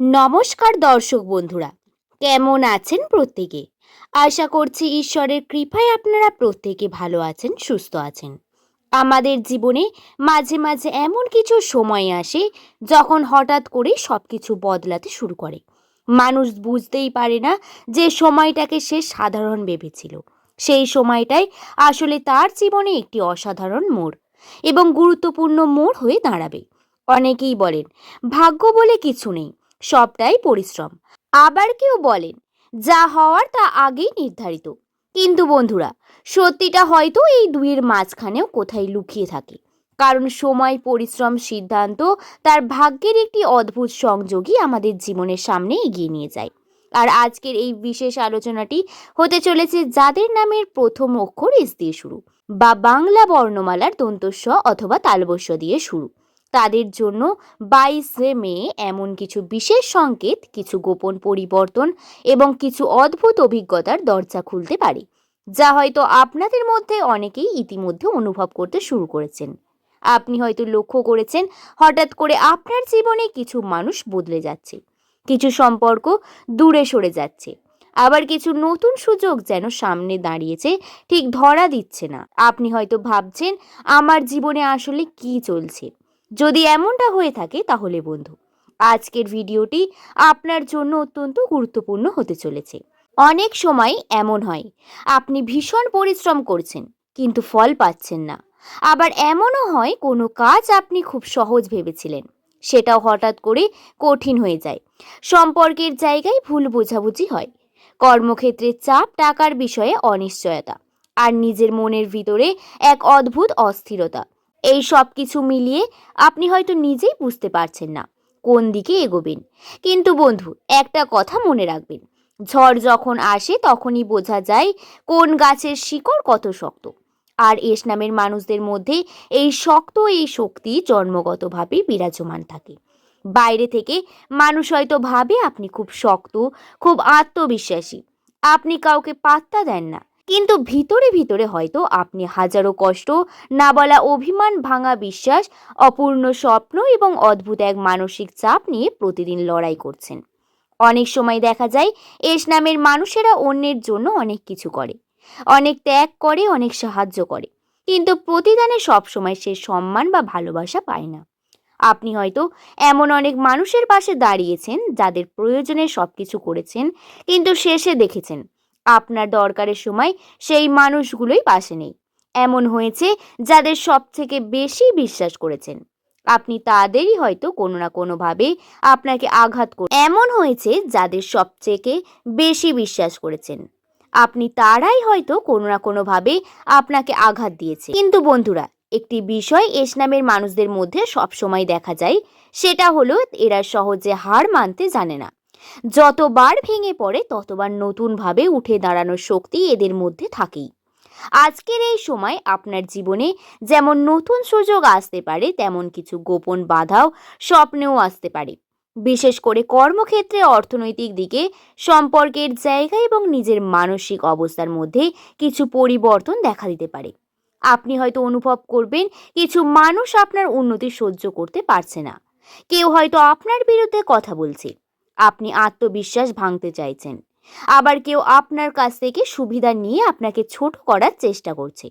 নমস্কার দর্শক বন্ধুরা, কেমন আছেন প্রত্যেকে? আশা করছি ঈশ্বরের কৃপায় আপনারা প্রত্যেকে ভালো আছেন, সুস্থ আছেন। আমাদের জীবনে মাঝে মাঝে এমন কিছু সময় আসে যখন হঠাৎ করে সবকিছু বদলাতে শুরু করে। মানুষ বুঝতেই পারে না যে সময়টাকে সে সাধারণ ভেবেছিল, সেই সময়টাই আসলে তার জীবনে একটি অসাধারণ মোড় এবং গুরুত্বপূর্ণ মোড় হয়ে দাঁড়াবে। অনেকেই বলেন ভাগ্য বলে কিছু নেই, সবটাই পরিশ্রম। আবার কেউ বলেন যা হওয়ার তা আগেই নির্ধারিত। কিন্তু বন্ধুরা, সত্যিটা হয়তো এই দুইয়ের মাঝখানেও কোথায় লুকিয়ে থাকে। কারণ সময়, পরিশ্রম, সিদ্ধান্ত তার ভাগ্যের একটি অদ্ভুত সংযোগই আমাদের জীবনের সামনে এগিয়ে নিয়ে যায়। আর আজকের এই বিশেষ আলোচনাটি হতে চলেছে যাদের নামের প্রথম অক্ষর এস দিয়ে শুরু, বা বাংলা বর্ণমালার দন্তস্ব অথবা তালবস্য দিয়ে শুরু। তাদের জন্য 22 মে এমন কিছু বিশেষ সংকেত, কিছু গোপন পরিবর্তন এবং কিছু অদ্ভুত অভিজ্ঞতার দরজা খুলতে পারে, যা হয়তো আপনাদের মধ্যে অনেকেই ইতিমধ্যে অনুভব করতে শুরু করেছেন। আপনি হয়তো লক্ষ্য করেছেন হঠাৎ করে আপনার জীবনে কিছু মানুষ বদলে যাচ্ছে, কিছু সম্পর্ক দূরে সরে যাচ্ছে, আবার কিছু নতুন সুযোগ যেন সামনে দাঁড়িয়েছে, ঠিক ধরা দিচ্ছে না। আপনি হয়তো ভাবছেন আমার জীবনে আসলে কি চলছে। যদি এমনটা হয়ে থাকে তাহলে বন্ধু, আজকের ভিডিওটি আপনার জন্য অত্যন্ত গুরুত্বপূর্ণ হতে চলেছে। অনেক সময় এমন হয় আপনি ভীষণ পরিশ্রম করছেন কিন্তু ফল পাচ্ছেন না। আবার এমনও হয় কোনো কাজ আপনি খুব সহজ ভেবেছিলেন, সেটাও হঠাৎ করে কঠিন হয়ে যায়। সম্পর্কের জায়গায় ভুল বোঝাবুঝি হয়, কর্মক্ষেত্রে চাপ, টাকার বিষয়ে অনিশ্চয়তা, আর নিজের মনের ভিতরে এক অদ্ভুত অস্থিরতা। এই সব কিছু মিলিয়ে আপনি হয়তো নিজেই বুঝতে পারছেন না কোন দিকে এগোবেন। কিন্তু বন্ধু, একটা কথা মনে রাখবেন, ঝড় যখন আসে তখনই বোঝা যায় কোন গাছের শিকড় কত শক্ত। আর এস নামের মানুষদের মধ্যে এই শক্তি জন্মগতভাবে বিরাজমান থাকে। বাইরে থেকে মানুষ হয়তো ভাবে আপনি খুব শক্ত, খুব আত্মবিশ্বাসী, আপনি কাউকে পাত্তা দেন না। কিন্তু ভিতরে ভিতরে হয়তো আপনি হাজারো কষ্ট, না বলা অভিমান, ভাঙা বিশ্বাস, অপূর্ণ স্বপ্ন এবং অদ্ভুত এক মানসিক চাপ নিয়ে প্রতিদিন লড়াই করছেন। অনেক সময় দেখা যায় এস নামের মানুষেরা অন্যের জন্য অনেক কিছু করে, অনেক ত্যাগ করে, অনেক সাহায্য করে, কিন্তু প্রতিদানে সবসময় সে সম্মান বা ভালোবাসা পায় না। আপনি হয়তো এমন অনেক মানুষের পাশে দাঁড়িয়েছেন যাদের প্রয়োজনে সবকিছু করেছেন, কিন্তু শেষে দেখেছেন আপনার দরকারের সময় সেই মানুষগুলোই পাশে নেই। এমন হয়েছে যাদের সব থেকে বেশি বিশ্বাস করেছেন আপনি তাদেরই হয়তো কোনো না কোনোভাবে আপনাকে আঘাত করে। এমন হয়েছে যাদের সবথেকে বেশি বিশ্বাস করেছেন আপনি, তারাই হয়তো কোনো না কোনোভাবে আপনাকে আঘাত দিয়েছে। কিন্তু বন্ধুরা, একটি বিষয় এস নামের মানুষদের মধ্যে সবসময় দেখা যায়, সেটা হলো এরা সহজে হার মানতে জানে না। যতবার ভেঙে পড়ে ততবার নতুনভাবে উঠে দাঁড়ানোর শক্তি এদের মধ্যে থাকেই। আজকের এই সময় আপনার জীবনে যেমন নতুন সুযোগ আসতে পারে, তেমন কিছু গোপন বাধাও স্বপ্নেও আসতে পারে। বিশেষ করে কর্মক্ষেত্রে, অর্থনৈতিক দিকে, সম্পর্কের জায়গা এবং নিজের মানসিক অবস্থার মধ্যে কিছু পরিবর্তন দেখা দিতে পারে। আপনি হয়তো অনুভব করবেন কিছু মানুষ আপনার উন্নতি সহ্য করতে পারছে না। কেউ হয়তো আপনার বিরুদ্ধে কথা বলছে, আপনি আত্মবিশ্বাস ভাঙতে চাইছেন। আবার কেউ আপনার কাছ থেকে সুবিধা নিয়ে আপনাকে ছোট করার চেষ্টা করছে।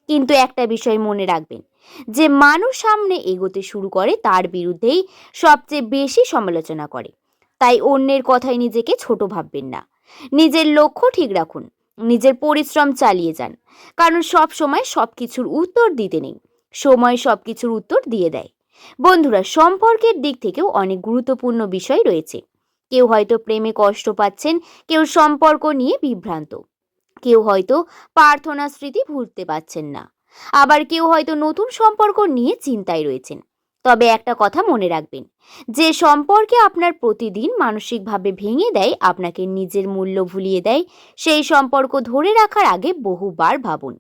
কিন্তু একটা বিষয় মনে রাখবেন, যে মানুষ সামনে এগোতে শুরু করে তার বিরুদ্ধেই সবচেয়ে বেশি সমালোচনা করে। তাই অন্যের কথায় নিজেকে ছোট ভাববেন না। নিজের লক্ষ্য ঠিক রাখুন, নিজের পরিশ্রম চালিয়ে যান। কারণ সব সময় সবকিছুর উত্তর দিতে নেই, সময় সবকিছুর উত্তর দিয়ে দেয়। বন্ধুরা, সম্পর্কের দিক থেকেও অনেক গুরুত্বপূর্ণ বিষয় রয়েছে। কেউ হয়তো প্রেমে কষ্ট পাচ্ছেন, কেউ সম্পর্ক নিয়ে বিভ্রান্ত, কেউ হয়তো প্রার্থনা স্মৃতি ভুলতে পারছেন না, আবার কেউ হয়তো নতুন সম্পর্ক নিয়ে চিন্তায় রয়েছেন। তবে একটা কথা মনে রাখবেন, যে সম্পর্কে আপনার প্রতিদিন মানসিকভাবে ভেঙে দেয়, আপনাকে নিজের মূল্য ভুলিয়ে দেয়, সেই সম্পর্ক ধরে রাখার আগে বহুবার ভাবুন।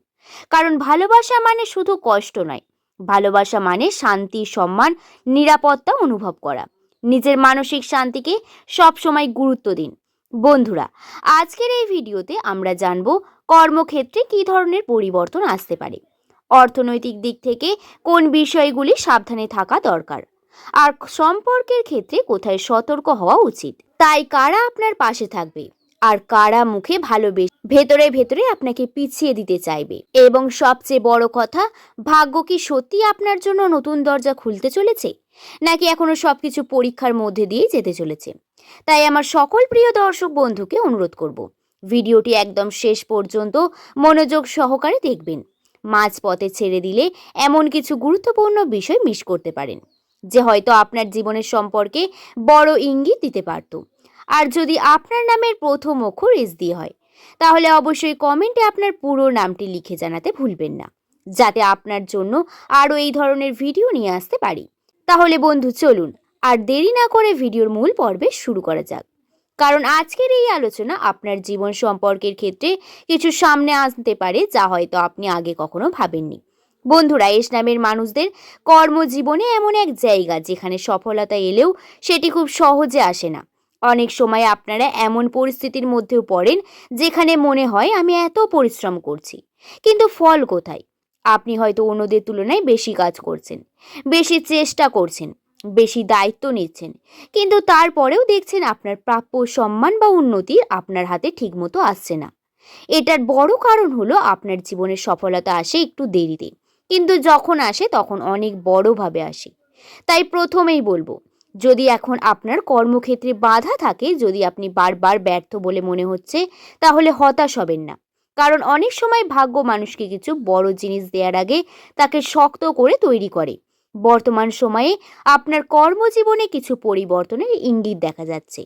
কারণ ভালোবাসা মানে শুধু কষ্ট নয়, ভালোবাসা মানে শান্তি, সম্মান, নিরাপত্তা অনুভব করা। নিজের মানসিক শান্তিকে সব সময় গুরুত্ব দিন। বন্ধুরা, আজকের এই ভিডিওতে আমরা জানব কর্মক্ষেত্রে কী ধরনের পরিবর্তন আসতে পারে, অর্থনৈতিক দিক থেকে কোন বিষয়গুলি সাবধানে থাকা দরকার, আর সম্পর্কের ক্ষেত্রে কোথায় সতর্ক হওয়া উচিত। তাই কারা আপনার পাশে থাকবে আর কারা মুখে ভালোবেসে ভেতরে ভেতরে আপনাকে পিছিয়ে দিতে চাইবে। এবং সবচেয়ে বড় কথা, ভাগ্য কি সত্যি আপনার জন্য নতুন দরজা খুলতে চলেছে, নাকি এখনো সবকিছু পরীক্ষার মধ্যে দিয়ে যেতে চলেছে। তাই আমার সকল প্রিয় দর্শক বন্ধুকে অনুরোধ করব, ভিডিওটি একদম শেষ পর্যন্ত মনোযোগ সহকারে দেখবেন। মাঝপথে ছেড়ে দিলে এমন কিছু গুরুত্বপূর্ণ বিষয় মিস করতে পারেন, যে হয়তো আপনার জীবনের সম্পর্কে বড় ইঙ্গিত দিতে পারত। আর যদি আপনার নামের প্রথম অক্ষর এস দিয়ে হয়, তাহলে অবশ্যই কমেন্টে আপনার পুরো নামটি লিখে জানাতে ভুলবেন না, যাতে আপনার জন্য আরও এই ধরনের ভিডিও নিয়ে আসতে পারি। তাহলে বন্ধু চলুন আর দেরি না করে ভিডিওর মূল পর্বে শুরু করা যাক। কারণ আজকের এই আলোচনা আপনার জীবন সম্পর্কের ক্ষেত্রে কিছু সামনে আসতে পারে, যা হয়তো আপনি আগে কখনো ভাবেননি। বন্ধুরা, এস নামের মানুষদের কর্মজীবনে এমন এক জায়গা যেখানে সফলতা এলেও সেটি খুব সহজে আসে না। অনেক সময় আপনারা এমন পরিস্থিতির মধ্যেও পড়েন যেখানে মনে হয় আমি এত পরিশ্রম করছি, কিন্তু ফল কোথায়। আপনি হয়তো অন্যদের তুলনায় বেশি কাজ করছেন, বেশি চেষ্টা করছেন, বেশি দায়িত্ব নিচ্ছেন, কিন্তু তারপরেও দেখছেন আপনার প্রাপ্য সম্মান বা উন্নতি আপনার হাতে ঠিকমতো আসছে না। এটার বড় কারণ হলো আপনার জীবনের সফলতা আসে একটু দেরিতে, কিন্তু যখন আসে তখন অনেক বড়ভাবে আসে। তাই প্রথমেই বলবো, যদি এখন আপনার কর্মক্ষেত্রে বাধা থাকে, যদি আপনি বারবার ব্যর্থ বলে মনে হচ্ছে, তাহলে হতাশ হবেন না। কারণ অনেক সময় ভাগ্য মানুষকে কিছু বড় জিনিস দেওয়ার আগে তাকে শক্ত করে তৈরি করে। বর্তমান সময়ে আপনার কর্মজীবনে কিছু পরিবর্তনের ইঙ্গিত দেখা যাচ্ছে।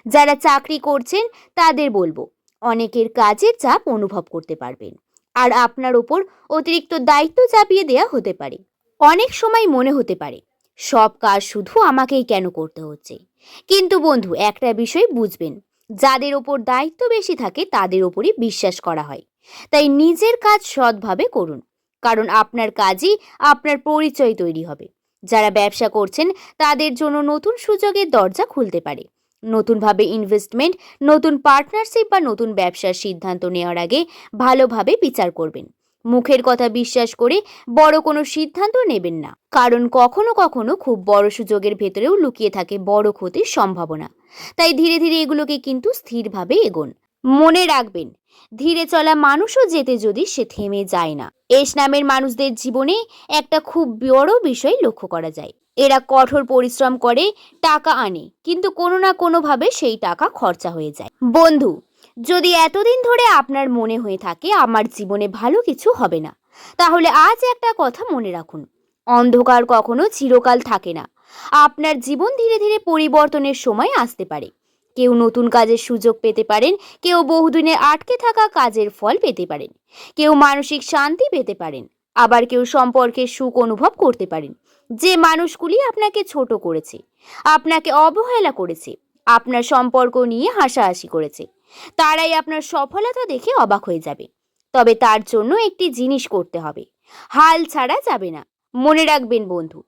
যারা চাকরি করছেন তাদের বলবো, অনেকের কাজের চাপ অনুভব করতে পারবেন, আর আপনার উপর অতিরিক্ত দায়িত্ব চাপিয়ে দেয়া হতে পারে। অনেক সময় মনে হতে পারে সব কাজ শুধু আমাকেই কেন করতে হচ্ছে। কিন্তু বন্ধু, একটা বিষয় বুঝবেন, যাদের ওপর দায়িত্ব বেশি থাকে তাদের ওপরই বিশ্বাস করা হয়। তাই নিজের কাজ সৎভাবে করুন, কারণ আপনার কাজই আপনার পরিচয় তৈরি হবে। যারা ব্যবসা করছেন তাদের জন্য নতুন সুযোগের দরজা খুলতে পারে। নতুনভাবে ইনভেস্টমেন্ট, নতুন পার্টনারশিপ বা নতুন ব্যবসার সিদ্ধান্ত নেওয়ার আগে ভালোভাবে বিচার করবেন। মুখের কথা বিশ্বাস করে বড় কোনো সিদ্ধান্ত নেবেন না, কারণ কখনো কখনো খুব বড় সুযোগের ভেতরেও লুকিয়ে থাকে বড় ক্ষতির সম্ভাবনা। তাই ধীরে ধীরে এগুলোকে কিন্তু স্থিরভাবে এগোন। মনে রাখবেন, ধীরে চলা মানুষও যেতে যদি সে থেমে যায় না। এস নামের মানুষদের জীবনে একটা খুব বড় বিষয় লক্ষ্য করা যায়। এরা কঠোর পরিশ্রম করে, টাকা আনে, কিন্তু কোনো না কোনোভাবে সেই টাকা খরচা হয়ে যায়। বন্ধু, যদি এতদিন ধরে আপনার মনে হয়ে থাকে আমার জীবনে ভালো কিছু হবে না, তাহলে আজ একটা কথা মনে রাখুন, অন্ধকার কখনো চিরকাল থাকে না। আপনার জীবন ধীরে ধীরে পরিবর্তনের সময় আসতে পারে। কেউ নতুন কাজের সুযোগ পেতে পারেন, কেউ বহুদিনের আটকে থাকা কাজের ফল পেতে পারেন, কেউ মানসিক শান্তি পেতে পারেন, আবার কেউ সম্পর্কের সুখ অনুভব করতে পারেন। যে মানুষগুলি আপনাকে ছোট করেছে, আপনাকে অবহেলা করেছে, আপনার সম্পর্ক নিয়ে হাসাহাসি করেছে, তারাই আপনার সফলতা দেখে অবাক হয়ে যাবে। তবে তার জন্য একটি জিনিস করতে হবে, হাল ছাড়া যাবে না। মনে রাখবেন বন্ধু,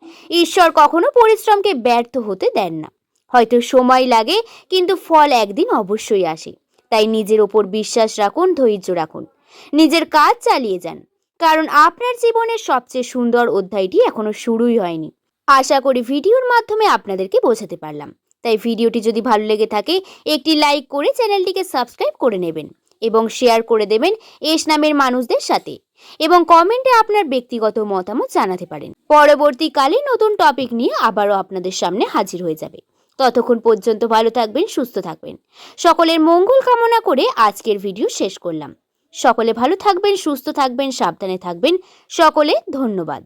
ঈশ্বর কখনো পরিশ্রমকে ব্যর্থ হতে দেন না। হয়তো সময় লাগে, কিন্তু ফল একদিন অবশ্যই আসে। তাই নিজের ওপর বিশ্বাস রাখুন, ধৈর্য রাখুন, নিজের কাজ চালিয়ে যান, কারণ আপনার জীবনের সবচেয়ে সুন্দর অধ্যায়টি এখনো শুরুই হয়নি। আশা করি ভিডিওর মাধ্যমে আপনাদেরকে বোঝাতে পারলাম। তাই ভিডিওটি যদি ভালো লেগে থাকে একটি লাইক করে চ্যানেলটিকে সাবস্ক্রাইব করে নেবেন এবং শেয়ার করে দেবেন এস নামের মানুষদের সাথে, এবং কমেন্টে আপনার ব্যক্তিগত মতামত জানাতে পারেন। পরবর্তীকালে নতুন টপিক নিয়ে আবারও আপনাদের সামনে হাজির হয়ে যাবে। ততক্ষণ পর্যন্ত ভালো থাকবেন, সুস্থ থাকবেন। সকলের মঙ্গল কামনা করে আজকের ভিডিও শেষ করলাম। সকলে ভালো থাকবেন, সুস্থ থাকবেন, সাবধানে থাকবেন। সকলে ধন্যবাদ।